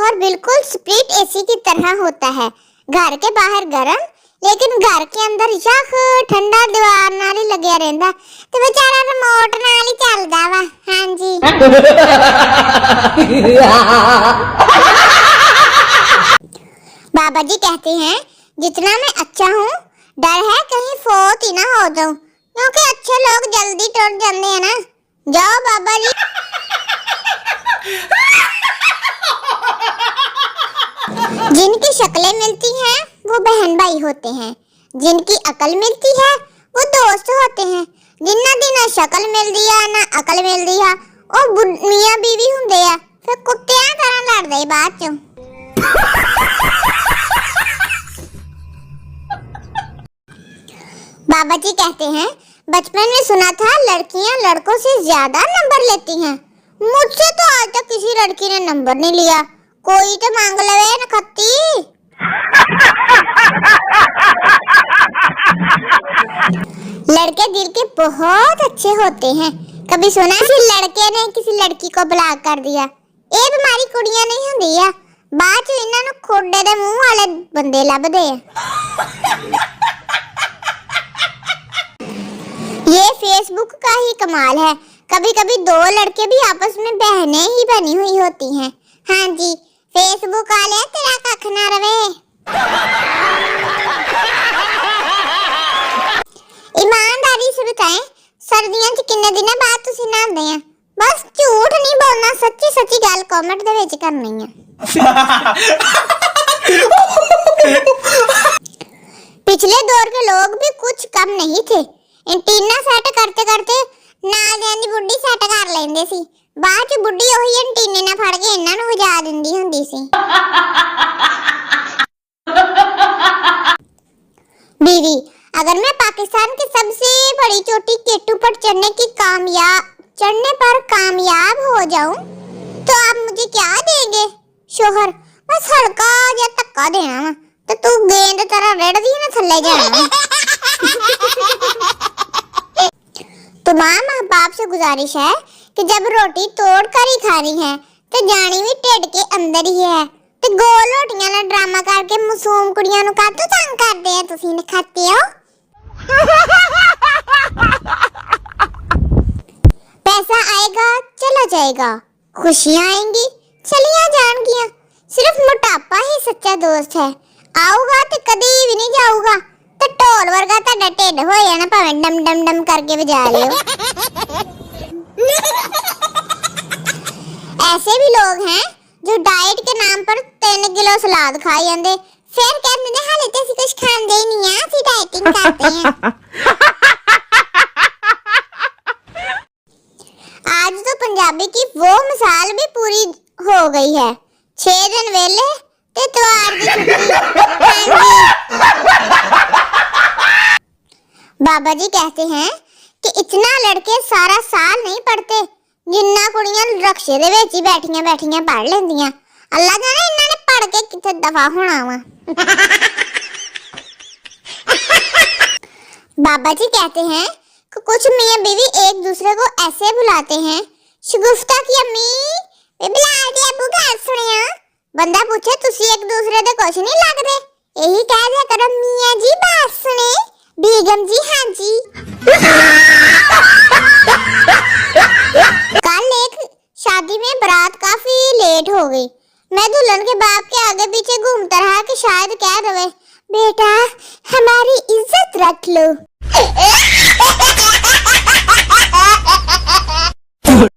शोहर बिल्कुल split AC की तरह होता है। घर के बाहर गर्म लेकिन घर के अंदर यख ठंडा दीवार नाल ही लगया रहंदा ते बेचारा रिमोट नाल ही चलदा वा। हां जी बाबा जी कहते हैं जितना मैं अच्छा हूँ डर है कहीं फोत ही ना हो जाऊं, क्योंकि अच्छे लोग जल्दी टूट जाते हैं ना। जाओ बाबा जी। जिनकी शक्लें मिलती हैं वो बहन भाई होते हैं, जिनकी अकल मिलती है वो दोस्त होते हैं। जिन्ना दी ना शक्ल मिलदी है ना अकल मिलदी है ओ मियां बीवी हुंदे आ, फिर कुत्तियां तरह लड़दे बाद चों। बाबा जी कहते हैं बचपन में सुना था लड़कियां लड़कों से ज्यादा नंबर लेती हैं। मुझसे तो आज तक किसी लड़की ने नंबर नहीं लिया, कोई तो मांग लवे न खत्ती। लड़के दिल के बहुत अच्छे होते हैं। कभी सुना किसी लड़के ने किसी लड़की को ब्लॉक कर दिया? ये बीमारी कुड़ियां नहीं होंदी आ, बाद च इन्हां नूं खोडे दे मुंह वाले बंदे लभदे आ। ये फेसबुक का ही कमाल है, कभी कभी दो लड़के भी आपस में बहनें ही बनी हुई होती हैं। हाँ जी फेसबुक वाले तेरा कख ना रवे। ईमानदारी से बताएं सर्दियों च किन्ने दिन बाद तुसी नहांदे आ? बस झूठ नहीं बोलना, सच्ची सच्ची गल कमेंट दे विच करनी है। पिछले दौर के लोग भी कुछ कम नहीं थे। एंटीना सेट करते करते नाल दी बुड्ढी सेट कर लेंदे सी, बाद च बुड्ढी ओही एंटीने ना फड़ के इन्हां नूं वजा दिंदी हुंदी सी। बीवी अगर मैं पाकिस्तान की सबसे बड़ी चोटी केटू पर चढ़ने पर कामयाब हो जाऊं तो आप मुझे क्या देंगे? शोहर बस हल्का या धक्का देना वा तो तू गेंद तरह रेड़दी ना थल्ले जाना। तमाम माँ बाप से गुजारिश है कि जब रोटी तोड़ कर ही खानी है तो जानी भी ढिड के अंदर ही है, ते गोल रोटियां ना ड्रामा करके मासूम कुड़ियां नु कातों तंग करदे हैं तुसी ने खाते हो। पैसा आएगा चला जाएगा, खुशियां आएंगी चलियां जाएंगी, सिर्फ मोटापा ही सच्चा दोस्त है। आऊगा तो कभी भी नहीं जाऊगा, तो ढोल वर्गा ताड़ा ढिड हो जाना भावें डम डम डम करके बजा लियो। ऐसे भी लोग हैं जो डाइट के नाम पर 3 किलो सलाद खा जाते, फिर कहते हैं हाले तो कुछ खाते ही नहीं है, ਅਸੀਂ डाइटिंग करते हैं। आज तो पंजाबी की वो मिसाल भी पूरी हो गई है, 6 दिन वेले ते त्योहार की छुट्टी। बाबा जी कहते हैं कि इतना लड़के सारा साल नहीं पढ़ते जिन्ना कुड़ियां रक्शे दे विच ही बैठियां बैठियां पढ़ लेंदियां। अल्लाह जाने इन्हां ने पढ़ के किथे दफा होना वा। बाबा जी कहते हैं कि कुछ मियां बीवी एक दूसरे को ऐसे बुलाते हैं, शगुफ्ता की अम्मी वे बुला दी अबू गल सुनिया। बंदा पूछे तुसी एक दूसरे दे कुछ नहीं लगदे, यही कह दिया करो मियां जी बात सुने, बेगम जी हाँ जी। कल एक शादी में बारात काफी लेट हो गई। मैं दुल्हन के बाप के आगे पीछे घूमता रहा कि शायद कह दवे बेटा हमारी इज्जत रख लो।